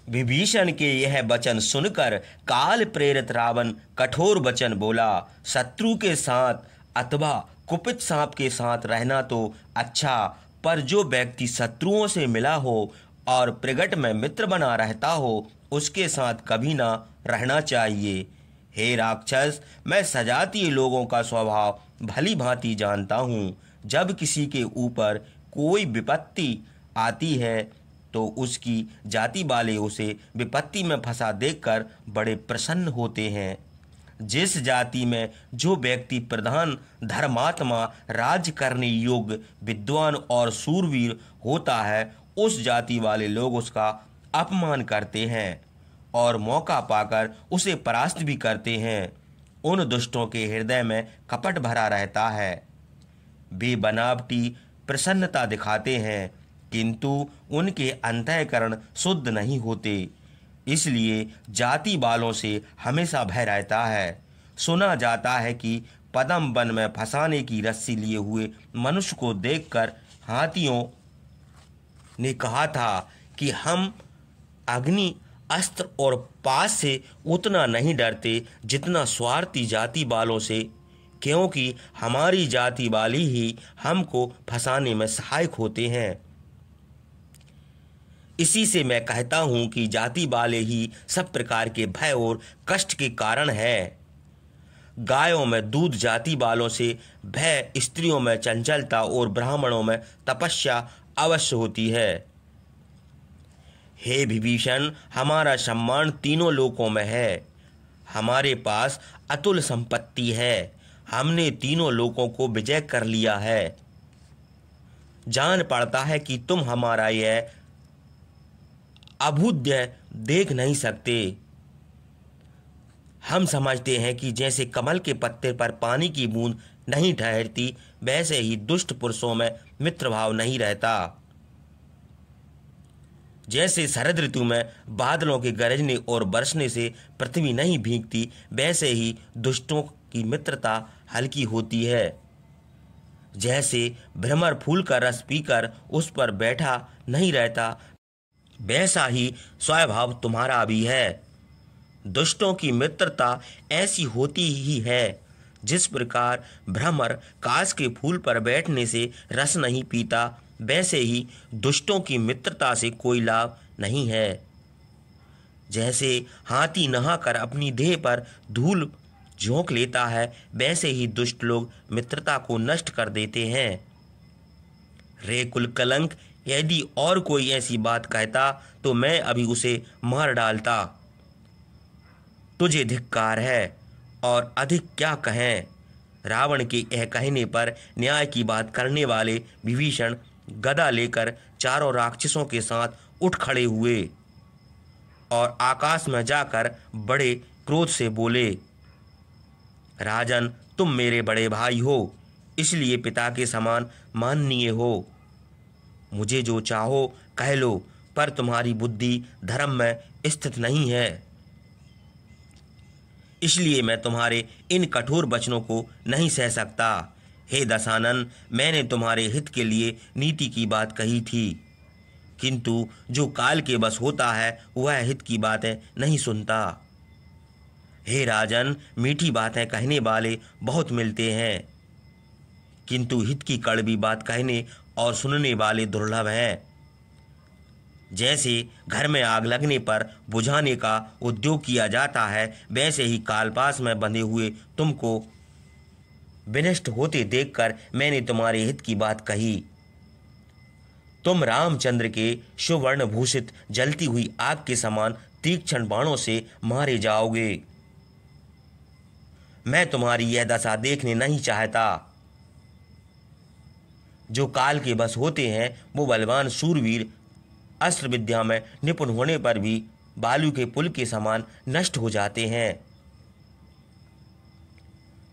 विभीषण के यह वचन सुनकर काल प्रेरित रावण कठोर वचन बोला, शत्रु के साथ अथवा कुपित सांप के साथ रहना तो अच्छा, पर जो व्यक्ति शत्रुओं से मिला हो और प्रगट में मित्र बना रहता हो उसके साथ कभी ना रहना चाहिए। हे राक्षस, मैं सजातीय लोगों का स्वभाव भली भांति जानता हूँ। जब किसी के ऊपर कोई विपत्ति आती है तो उसकी जाति वाले उसे विपत्ति में फंसा देखकर बड़े प्रसन्न होते हैं। जिस जाति में जो व्यक्ति प्रधान, धर्मात्मा, राज्य करने योग्य, विद्वान और शूरवीर होता है, उस जाति वाले लोग उसका अपमान करते हैं और मौका पाकर उसे परास्त भी करते हैं। उन दुष्टों के हृदय में कपट भरा रहता है। वे बनावटी प्रसन्नता दिखाते हैं किंतु उनके अंतःकरण शुद्ध नहीं होते। इसलिए जाति वालों से हमेशा भय रहता है। सुना जाता है कि पद्म वन में फंसाने की रस्सी लिए हुए मनुष्य को देखकर हाथियों ने कहा था कि हम अग्नि, अस्त्र और पास से उतना नहीं डरते जितना स्वार्थी जाति वालों से, क्योंकि हमारी जाति वाली ही हमको फंसाने में सहायक होते हैं। इसी से मैं कहता हूँ कि जाति वाले ही सब प्रकार के भय और कष्ट के कारण है। गायों में दूध जाति वालों से भय, स्त्रियों में चंचलता और ब्राह्मणों में तपस्या अवश्य होती है। हे विभीषण, हमारा सम्मान तीनों लोकों में है। हमारे पास अतुल संपत्ति है। हमने तीनों लोकों को विजय कर लिया है। जान पड़ता है कि तुम हमारा यह अभुद्य देख नहीं सकते। हम समझते हैं कि जैसे कमल के पत्ते पर पानी की बूंद नहीं ठहरती, वैसे ही दुष्ट पुरुषों में मित्रभाव नहीं रहता। जैसे शरद ऋतु में बादलों के गरजने और बरसने से पृथ्वी नहीं भीगती, वैसे ही दुष्टों की मित्रता हल्की होती है। जैसे भ्रमर फूल का रस पीकर उस पर बैठा नहीं रहता, वैसा ही स्वभाव तुम्हारा भी है। दुष्टों की मित्रता ऐसी होती ही है जिस प्रकार भ्रमर काश के फूल पर बैठने से रस नहीं पीता, वैसे ही दुष्टों की मित्रता से कोई लाभ नहीं है। जैसे हाथी नहाकर अपनी देह पर धूल झोंक लेता है, वैसे ही दुष्ट लोग मित्रता को नष्ट कर देते हैं। रे कुलकलंक, यदि और कोई ऐसी बात कहता तो मैं अभी उसे मार डालता। तुझे धिक्कार है, और अधिक क्या कहें। रावण के यह कहने पर न्याय की बात करने वाले विभीषण गदा लेकर चारों राक्षसों के साथ उठ खड़े हुए और आकाश में जाकर बड़े क्रोध से बोले, राजन, तुम मेरे बड़े भाई हो, इसलिए पिता के समान माननीय हो। मुझे जो चाहो कह लो, पर तुम्हारी बुद्धि धर्म में स्थित नहीं है। इसलिए मैं तुम्हारे इन कठोर वचनों को नहीं सह सकता। हे दशानन, मैंने तुम्हारे हित के लिए नीति की बात कही थी, किंतु जो काल के बस होता है वह हित की बातें नहीं सुनता। हे राजन, मीठी बातें कहने वाले बहुत मिलते हैं, किंतु हित की कड़वी बात कहने और सुनने वाले दुर्लभ हैं। जैसे घर में आग लगने पर बुझाने का उद्योग किया जाता है, वैसे ही कालपास में बंधे हुए तुमको विनष्ट होते देखकर मैंने तुम्हारे हित की बात कही। तुम रामचंद्र के सुवर्ण भूषित जलती हुई आग के समान तीक्ष्ण बाणों से मारे जाओगे। मैं तुम्हारी यह दशा देखने नहीं चाहता। जो काल के बस होते हैं वो बलवान शूरवीर, अस्त्र विद्या में निपुण होने पर भी बालू के पुल के समान नष्ट हो जाते हैं।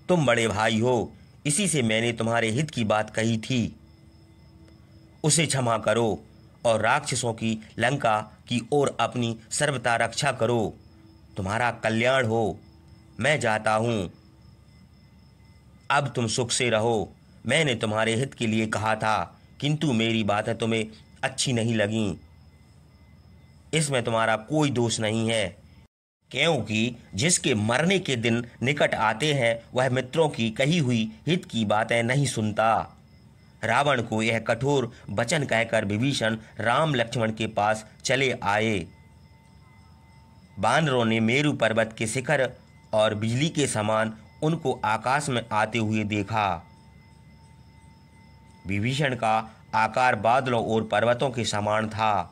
तुम बड़े भाई हो, इसी से मैंने तुम्हारे हित की बात कही थी। उसे क्षमा करो और राक्षसों की लंका की ओर अपनी सर्वथा रक्षा करो। तुम्हारा कल्याण हो। मैं जाता हूँ। अब तुम सुख से रहो। मैंने तुम्हारे हित के लिए कहा था, किंतु मेरी बातें तुम्हें अच्छी नहीं लगीं, इसमें तुम्हारा कोई दोष नहीं है, क्योंकि जिसके मरने के दिन निकट आते हैं वह मित्रों की कही हुई हित की बातें नहीं सुनता। रावण को यह कठोर वचन कहकर विभीषण राम लक्ष्मण के पास चले आए। बानरों ने मेरु पर्वत के शिखर और बिजली के समान उनको आकाश में आते हुए देखा। विभीषण का आकार बादलों और पर्वतों के समान था।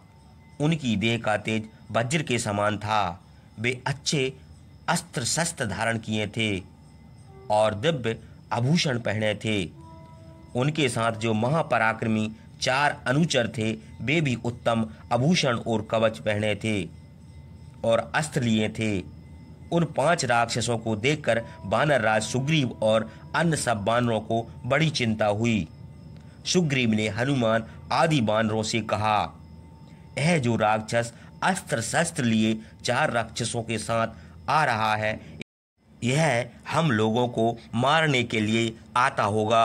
उनकी देह का तेज वज्र के समान था। वे अच्छे अस्त्र शस्त्र धारण किए थे और दिव्य आभूषण पहने थे। उनके साथ जो महापराक्रमी 4 अनुचर थे वे भी उत्तम आभूषण और कवच पहने थे और अस्त्र लिए थे। उन 5 राक्षसों को देखकर वानरराज सुग्रीव और अन्य सब वानरों को बड़ी चिंता हुई। सुग्रीव ने हनुमान आदि वानरों से कहा, यह जो राक्षस अस्त्र शस्त्र लिए 4 राक्षसों के साथ आ रहा है, यह हम लोगों को मारने के लिए आता होगा।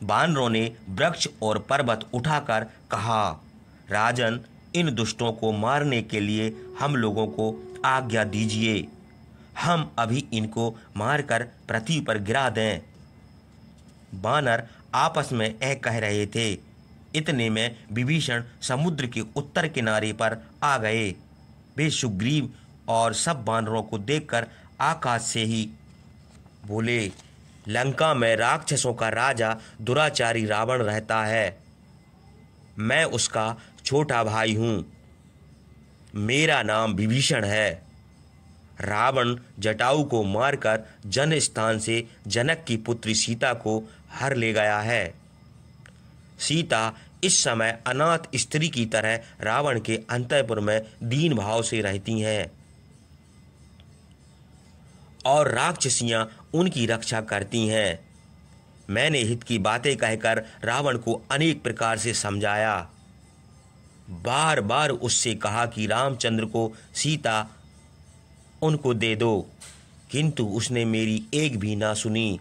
वानरों ने वृक्ष और पर्वत उठाकर कहा, राजन, इन दुष्टों को मारने के लिए हम लोगों को आज्ञा दीजिए। हम अभी इनको मारकर पृथ्वी पर गिरा दें। वानर आपस में यह कह रहे थे। इतने में विभीषण समुद्र के उत्तर किनारे पर आ गए। वे सुग्रीव और सब वानरों को देखकर आकाश से ही बोले, लंका में राक्षसों का राजा दुराचारी रावण रहता है। मैं उसका छोटा भाई हूँ। मेरा नाम विभीषण है। रावण जटायु को मारकर जन स्थान से जनक की पुत्री सीता को हर ले गया है। सीता इस समय अनाथ स्त्री की तरह रावण के अंतःपुर में दीन भाव से रहती हैं और राक्षसियां उनकी रक्षा करती हैं। मैंने हित की बातें कहकर रावण को अनेक प्रकार से समझाया। बार बार उससे कहा कि रामचंद्र को सीता उनको दे दो, किंतु उसने मेरी एक भी ना सुनी।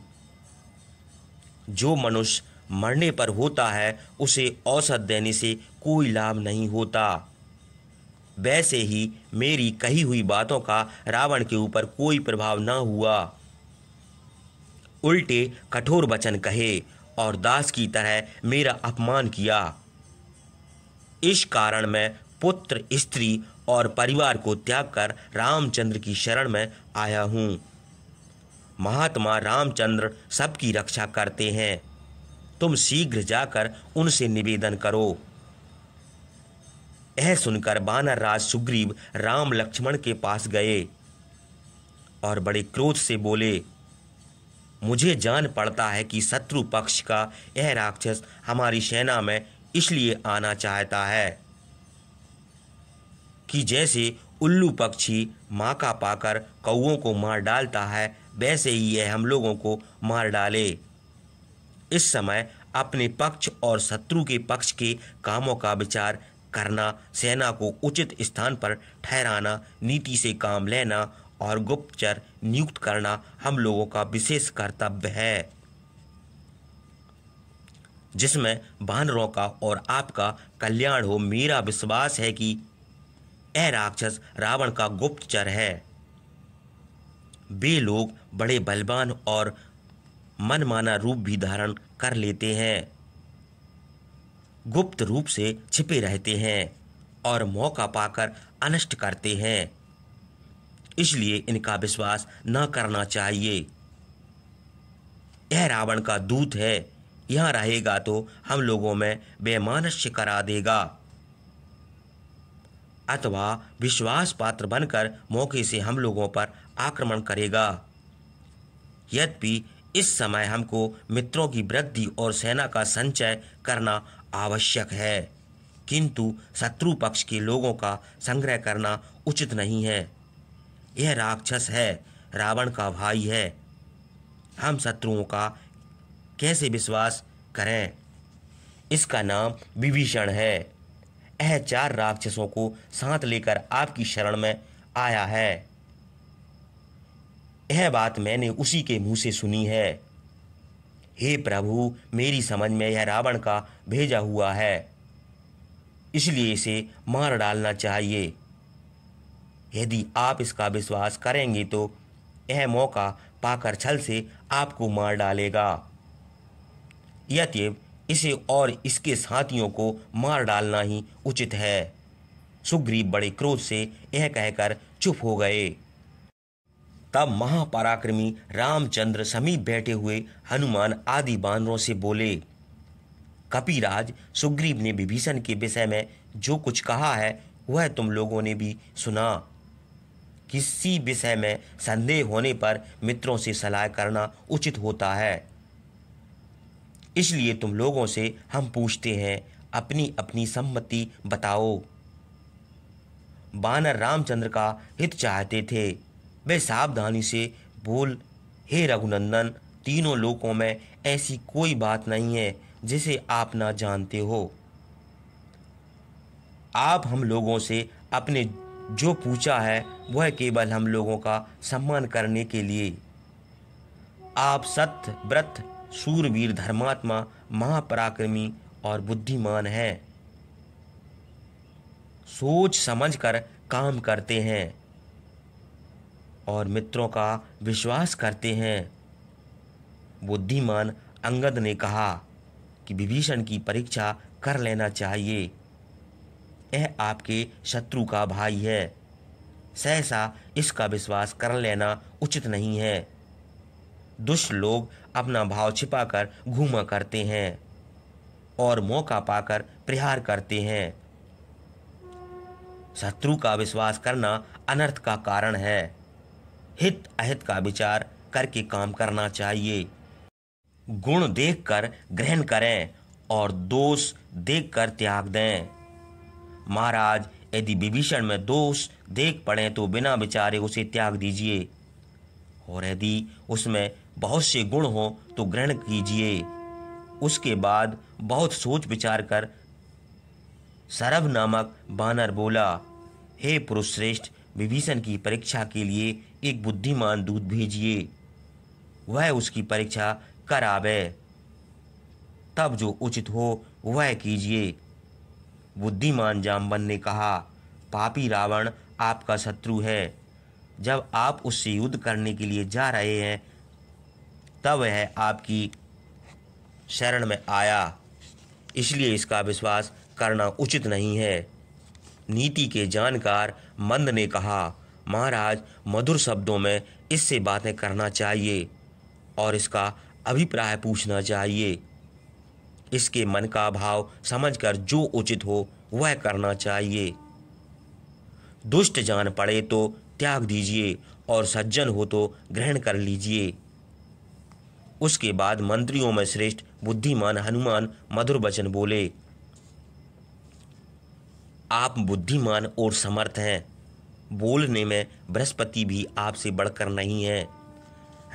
जो मनुष्य मरने पर होता है उसे औसत देने से कोई लाभ नहीं होता। वैसे ही मेरी कही हुई बातों का रावण के ऊपर कोई प्रभाव न हुआ। उल्टे कठोर वचन कहे और दास की तरह मेरा अपमान किया। इस कारण मैं पुत्र, स्त्री और परिवार को त्याग कर रामचंद्र की शरण में आया हूँ। महात्मा रामचंद्र सबकी रक्षा करते हैं। तुम शीघ्र जाकर उनसे निवेदन करो। यह सुनकर वानरराज सुग्रीव राम लक्ष्मण के पास गए और बड़े क्रोध से बोले, मुझे जान पड़ता है कि शत्रु पक्ष का यह राक्षस हमारी सेना में इसलिए आना चाहता है कि जैसे उल्लू पक्षी माका पाकर कौओं को मार डालता है, वैसे ही यह हम लोगों को मार डाले। इस समय अपने पक्ष और शत्रु के पक्ष के कामों का विचार करना, सेना को उचित स्थान पर ठहराना, नीति से काम लेना और गुप्तचर नियुक्त करना हम लोगों का विशेष कर्तव्य है, जिसमें वानरों का और आपका कल्याण हो। मेरा विश्वास है कि यह राक्षस रावण का गुप्तचर है। वे लोग बड़े बलवान और मनमाना रूप भी धारण कर लेते हैं, गुप्त रूप से छिपे रहते हैं और मौका पाकर अनिष्ट करते हैं। इसलिए इनका विश्वास न करना चाहिए। यह रावण का दूत है। यहाँ रहेगा तो हम लोगों में वैमनस्य करा देगा अथवा विश्वास पात्र बनकर मौके से हम लोगों पर आक्रमण करेगा। यद्यपि इस समय हमको मित्रों की वृद्धि और सेना का संचय करना आवश्यक है, किंतु शत्रु पक्ष के लोगों का संग्रह करना उचित नहीं है। यह राक्षस है, रावण का भाई है। हम शत्रुओं का कैसे विश्वास करें? इसका नाम विभीषण है। यह 4 राक्षसों को साथ लेकर आपकी शरण में आया है। यह बात मैंने उसी के मुंह से सुनी है। हे प्रभु, मेरी समझ में यह रावण का भेजा हुआ है। इसलिए इसे मार डालना चाहिए। यदि आप इसका विश्वास करेंगे तो यह मौका पाकर छल से आपको मार डालेगा। अतएव इसे और इसके साथियों को मार डालना ही उचित है। सुग्रीव बड़े क्रोध से यह कहकर चुप हो गए। तब महापराक्रमी रामचंद्र समीप बैठे हुए हनुमान आदि बानरों से बोले, कपिराज, सुग्रीव ने विभीषण के विषय में जो कुछ कहा है वह तुम लोगों ने भी सुना। किसी विषय में संदेह होने पर मित्रों से सलाह करना उचित होता है। इसलिए तुम लोगों से हम पूछते हैं, अपनी अपनी सम्मति बताओ। बानर रामचंद्र का हित चाहते थे। वे सावधानी से बोल, हे रघुनंदन, तीनों लोकों में ऐसी कोई बात नहीं है जिसे आप ना जानते हो। आप हम लोगों से अपने जो पूछा है वह केवल हम लोगों का सम्मान करने के लिए। आप सत्य, व्रत, शूरवीर, धर्मात्मा, महापराक्रमी और बुद्धिमान हैं। सोच समझकर काम करते हैं और मित्रों का विश्वास करते हैं। बुद्धिमान अंगद ने कहा कि विभीषण की परीक्षा कर लेना चाहिए। यह आपके शत्रु का भाई है। सहसा इसका विश्वास कर लेना उचित नहीं है। दुष्ट लोग अपना भाव छिपाकर घूमा करते हैं और मौका पाकर प्रहार करते हैं। शत्रु का विश्वास करना अनर्थ का कारण है। हित अहित का विचार करके काम करना चाहिए। गुण देखकर ग्रहण करें और दोष देखकर त्याग दें। महाराज, यदि विभीषण में दोष देख पड़े तो बिना विचारे उसे त्याग दीजिए, और यदि उसमें बहुत से गुण हो तो ग्रहण कीजिए। उसके बाद बहुत सोच विचार कर सरभ नामक बानर बोला, हे पुरुष श्रेष्ठ, विभीषण की परीक्षा के लिए एक बुद्धिमान दूत भेजिए, वह उसकी परीक्षा करावे। तब जो उचित हो वह कीजिए। बुद्धिमान जाम्बन ने कहा, पापी रावण आपका शत्रु है। जब आप उससे युद्ध करने के लिए जा रहे हैं तब वह आपकी शरण में आया, इसलिए इसका विश्वास करना उचित नहीं है। नीति के जानकार मंद ने कहा, महाराज, मधुर शब्दों में इससे बातें करना चाहिए और इसका अभिप्राय पूछना चाहिए। इसके मन का भाव समझकर जो उचित हो वह करना चाहिए। दुष्ट जान पड़े तो त्याग दीजिए और सज्जन हो तो ग्रहण कर लीजिए। उसके बाद मंत्रियों में श्रेष्ठ बुद्धिमान हनुमान मधुर वचन बोले, आप बुद्धिमान और समर्थ हैं। बोलने में बृहस्पति भी आपसे बढ़कर नहीं है।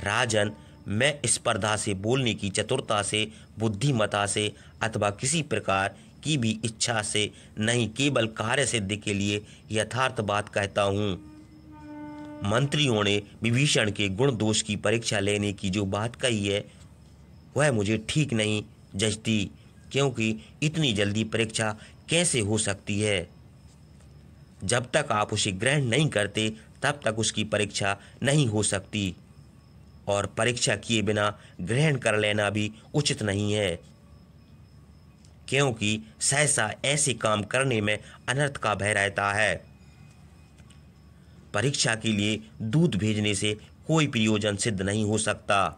राजन, मैं स्पर्धा से, बोलने की चतुरता से, बुद्धिमता से अथवा किसी प्रकार की भी इच्छा से नहीं, केवल कार्य सिद्धि के लिए यथार्थ बात कहता हूँ। मंत्रियों ने विभीषण के गुण दोष की परीक्षा लेने की जो बात कही है वह मुझे ठीक नहीं जचती, क्योंकि इतनी जल्दी परीक्षा कैसे हो सकती है। जब तक आप उसे ग्रहण नहीं करते तब तक उसकी परीक्षा नहीं हो सकती, और परीक्षा किए बिना ग्रहण कर लेना भी उचित नहीं है, क्योंकि सहसा ऐसे काम करने में अनर्थ का भय रहता है। परीक्षा के लिए दूत भेजने से कोई प्रयोजन सिद्ध नहीं हो सकता।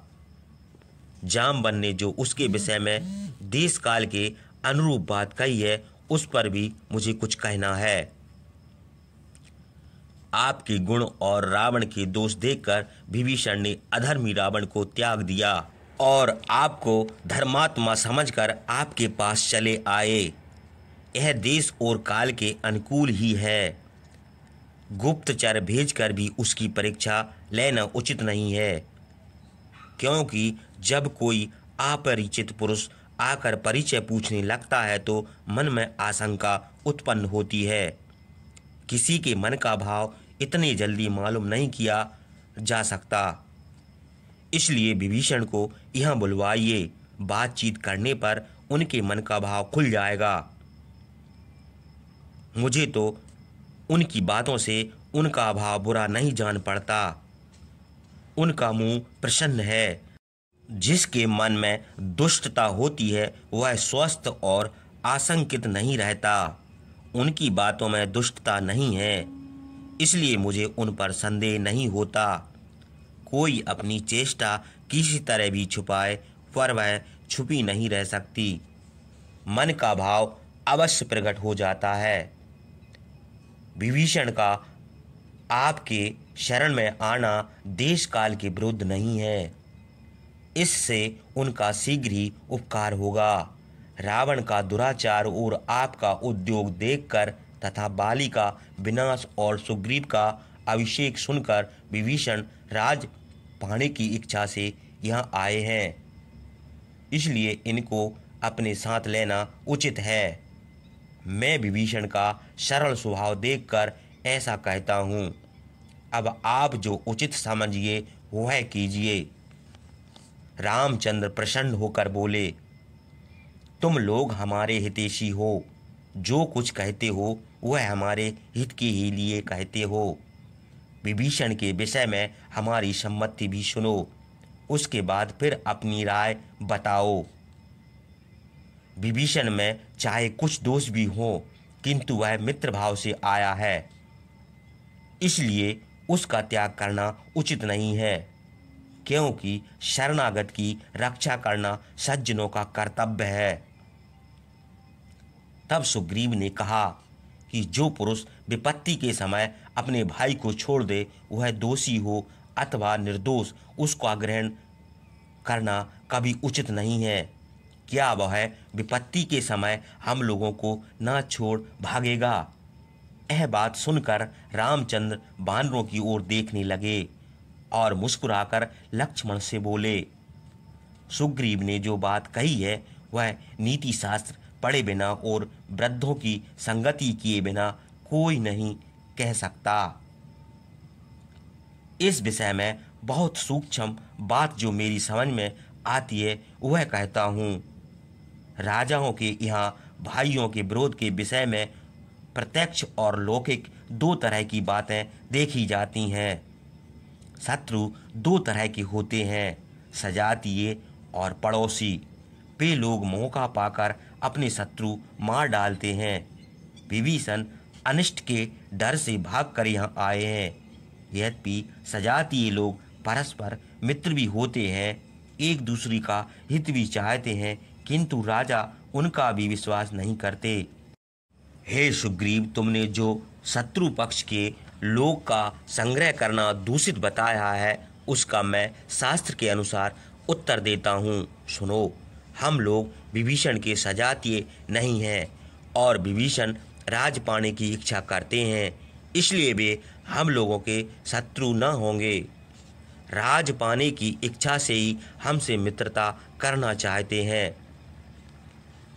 जामवन ने जो उसके विषय में देश काल के अनुरूप बात कही है उस पर भी मुझे कुछ कहना है। आपके गुण और रावण के दोष देखकर विभीषण ने अधर्मी रावण को त्याग दिया और आपको धर्मात्मा समझकर आपके पास चले आए। यह देश और काल के अनुकूल ही है। गुप्तचर भेजकर भी उसकी परीक्षा लेना उचित नहीं है, क्योंकि जब कोई अपरिचित पुरुष आकर परिचय पूछने लगता है तो मन में आशंका उत्पन्न होती है। किसी के मन का भाव इतनी जल्दी मालूम नहीं किया जा सकता। इसलिए विभीषण को यहाँ बुलवाइए। बातचीत करने पर उनके मन का भाव खुल जाएगा। मुझे तो उनकी बातों से उनका भाव बुरा नहीं जान पड़ता। उनका मुंह प्रसन्न है। जिसके मन में दुष्टता होती है वह स्वस्थ और आशंकित नहीं रहता। उनकी बातों में दुष्टता नहीं है, इसलिए मुझे उन पर संदेह नहीं होता। कोई अपनी चेष्टा किसी तरह भी छुपाए पर वह छुपी नहीं रह सकती। मन का भाव अवश्य प्रकट हो जाता है। विभीषण का आपके शरण में आना देश काल के विरुद्ध नहीं है। इससे उनका शीघ्र ही उपकार होगा। रावण का दुराचार और आपका उद्योग देखकर तथा बाली का विनाश और सुग्रीव का अभिषेक सुनकर विभीषण राज पाने की इच्छा से यहाँ आए हैं। इसलिए इनको अपने साथ लेना उचित है। मैं विभीषण का सरल स्वभाव देखकर ऐसा कहता हूँ। अब आप जो उचित समझिए वह कीजिए। रामचंद्र प्रसन्न होकर बोले, तुम लोग हमारे हितैषी हो। जो कुछ कहते हो वह हमारे हित के ही लिए कहते हो। विभीषण के विषय में हमारी सम्मति भी सुनो, उसके बाद फिर अपनी राय बताओ। विभीषण में चाहे कुछ दोष भी हो, किंतु वह मित्र भाव से आया है, इसलिए उसका त्याग करना उचित नहीं है, क्योंकि शरणागत की रक्षा करना सज्जनों का कर्तव्य है। तब सुग्रीव ने कहा कि जो पुरुष विपत्ति के समय अपने भाई को छोड़ दे वह दोषी हो अथवा निर्दोष, उसका ग्रहण करना कभी उचित नहीं है। क्या वह विपत्ति के समय हम लोगों को न छोड़ भागेगा? यह बात सुनकर रामचंद्र वानरों की ओर देखने लगे और मुस्कुराकर लक्ष्मण से बोले, सुग्रीव ने जो बात कही है वह नीति शास्त्र पढ़े बिना और वृद्धों की संगति किए बिना कोई नहीं कह सकता। इस विषय में बहुत सूक्ष्म बात जो मेरी समझ में आती है वह कहता हूँ। राजाओं के यहाँ भाइयों के विरोध के विषय में प्रत्यक्ष और लौकिक दो तरह की बातें देखी जाती हैं। शत्रु दो तरह के होते हैं, सजातीय और पड़ोसी। वे लोग मौका पाकर अपने शत्रु मार डालते हैं। विभीषण अनिष्ट के डर से भागकर यहाँ आए हैं। यद्यपि सजातीय लोग परस्पर मित्र भी होते हैं, एक दूसरे का हित भी चाहते हैं, किंतु राजा उनका भी विश्वास नहीं करते। हे सुग्रीव, तुमने जो शत्रु पक्ष के लोग का संग्रह करना दूषित बताया है उसका मैं शास्त्र के अनुसार उत्तर देता हूँ। सुनो, हम लोग विभीषण के सजातीय नहीं हैं और विभीषण राज पाने की इच्छा करते हैं, इसलिए वे हम लोगों के शत्रु न होंगे। राज पाने की इच्छा से ही हमसे मित्रता करना चाहते हैं।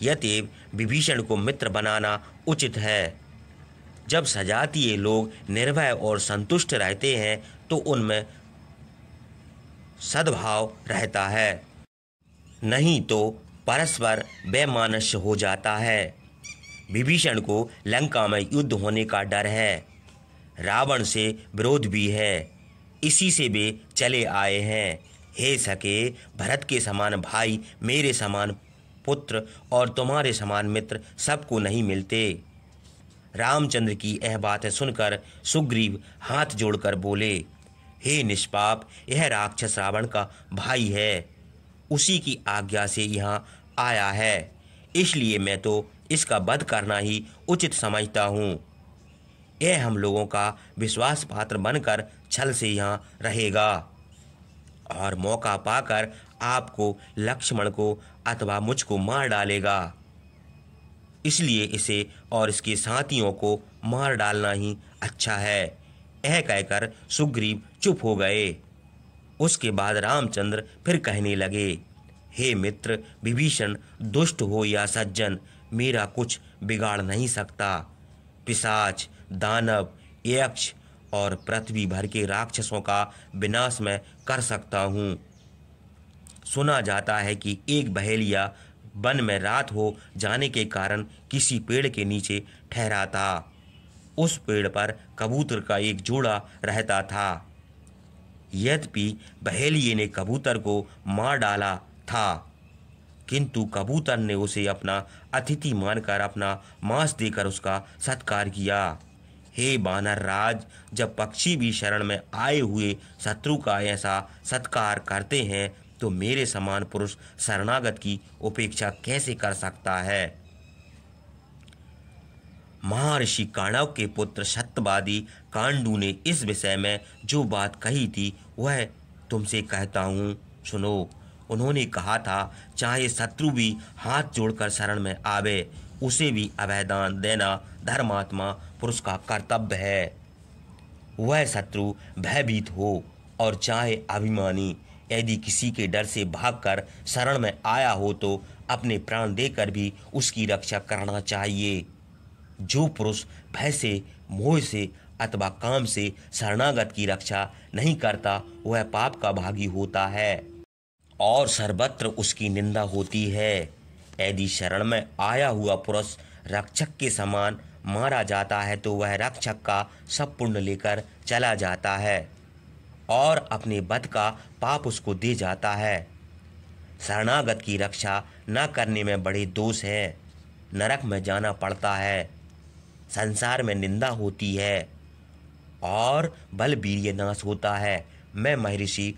यद्यप विभीषण को मित्र बनाना उचित है। जब सजातीय लोग निर्भय और संतुष्ट रहते हैं तो उनमें सद्भाव रहता है, नहीं तो परस्पर वैमनस्य हो जाता है। विभीषण को लंका में युद्ध होने का डर है, रावण से विरोध भी है, इसी से वे चले आए हैं। हे सखे, भरत के समान भाई, मेरे समान पुत्र और तुम्हारे समान मित्र सबको नहीं मिलते। रामचंद्र की यह बातें सुनकर सुग्रीव हाथ जोड़कर बोले, हे निष्पाप, यह राक्षस रावण का भाई है, उसी की आज्ञा से यहाँ आया है, इसलिए मैं तो इसका वध करना ही उचित समझता हूँ। यह हम लोगों का विश्वास पात्र बनकर छल से यहाँ रहेगा और मौका पाकर आपको, लक्ष्मण को अथवा मुझको मार डालेगा, इसलिए इसे और इसके साथियों को मार डालना ही अच्छा है। यह कहकर सुग्रीव चुप हो गए। उसके बाद रामचंद्र फिर कहने लगे, हे मित्र, विभीषण दुष्ट हो या सज्जन मेरा कुछ बिगाड़ नहीं सकता। पिशाच, दानव, यक्ष और पृथ्वी भर के राक्षसों का विनाश मैं कर सकता हूँ। सुना जाता है कि एक बहेलिया वन में रात हो जाने के कारण किसी पेड़ के नीचे ठहरा था। उस पेड़ पर कबूतर का एक जोड़ा रहता था। यद्यपि बहेलिये ने कबूतर को मार डाला था, किंतु कबूतर ने उसे अपना अतिथि मानकर अपना मांस देकर उसका सत्कार किया। हे वानर राज, जब पक्षी भी शरण में आए हुए शत्रु का ऐसा सत्कार करते हैं तो मेरे समान पुरुष शरणागत की उपेक्षा कैसे कर सकता है। महर्षि काणव के पुत्र सत्यवादी कांडू ने इस विषय में जो बात कही थी वह तुमसे कहता हूँ, सुनो। उन्होंने कहा था, चाहे शत्रु भी हाथ जोड़कर शरण में आवे, उसे भी अभयदान देना धर्मात्मा पुरुष का कर्तव्य है। वह शत्रु भयभीत हो और चाहे अभिमानी, यदि किसी के डर से भागकर शरण में आया हो तो अपने प्राण देकर भी उसकी रक्षा करना चाहिए। जो पुरुष भय से, मोह से अथवा काम से शरणागत की रक्षा नहीं करता वह पाप का भागी होता है और सर्वत्र उसकी निंदा होती है। यदि शरण में आया हुआ पुरुष रक्षक के समान मारा जाता है तो वह रक्षक का सब पुण्य लेकर चला जाता है और अपने वध का पाप उसको दे जाता है। शरणागत की रक्षा न करने में बड़े दोष हैं। नरक में जाना पड़ता है, संसार में निंदा होती है और बल वीर्य नाश होता है। मैं महर्षि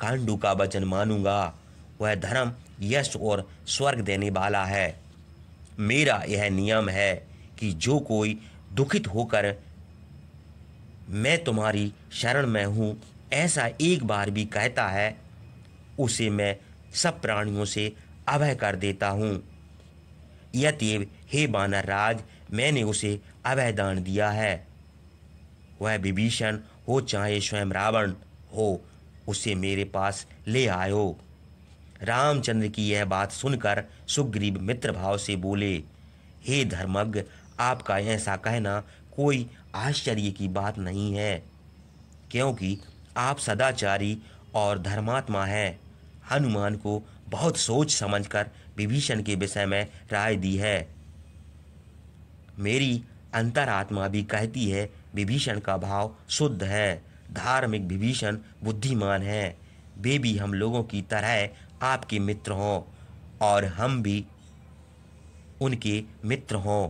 कांडू का वचन मानूंगा। वह धर्म, यश और स्वर्ग देने वाला है। मेरा यह नियम है कि जो कोई दुखित होकर मैं तुम्हारी शरण में हूँ ऐसा एक बार भी कहता है, उसे मैं सब प्राणियों से अभय कर देता हूँ। यतएव हे वानर राज, मैंने उसे अभय दान दिया है। वह विभीषण हो चाहे स्वयं रावण हो, उसे मेरे पास ले आयो। रामचंद्र की यह बात सुनकर सुग्रीव मित्र भाव से बोले, हे धर्मज्ञ, आपका ऐसा कहना कोई आश्चर्य की बात नहीं है, क्योंकि आप सदाचारी और धर्मात्मा हैं। हनुमान को बहुत सोच समझकर विभीषण के विषय में राय दी है। मेरी अंतरात्मा भी कहती है विभीषण का भाव शुद्ध है। धार्मिक विभीषण बुद्धिमान है। वे भी हम लोगों की तरह आपके मित्र हों और हम भी उनके मित्र हों।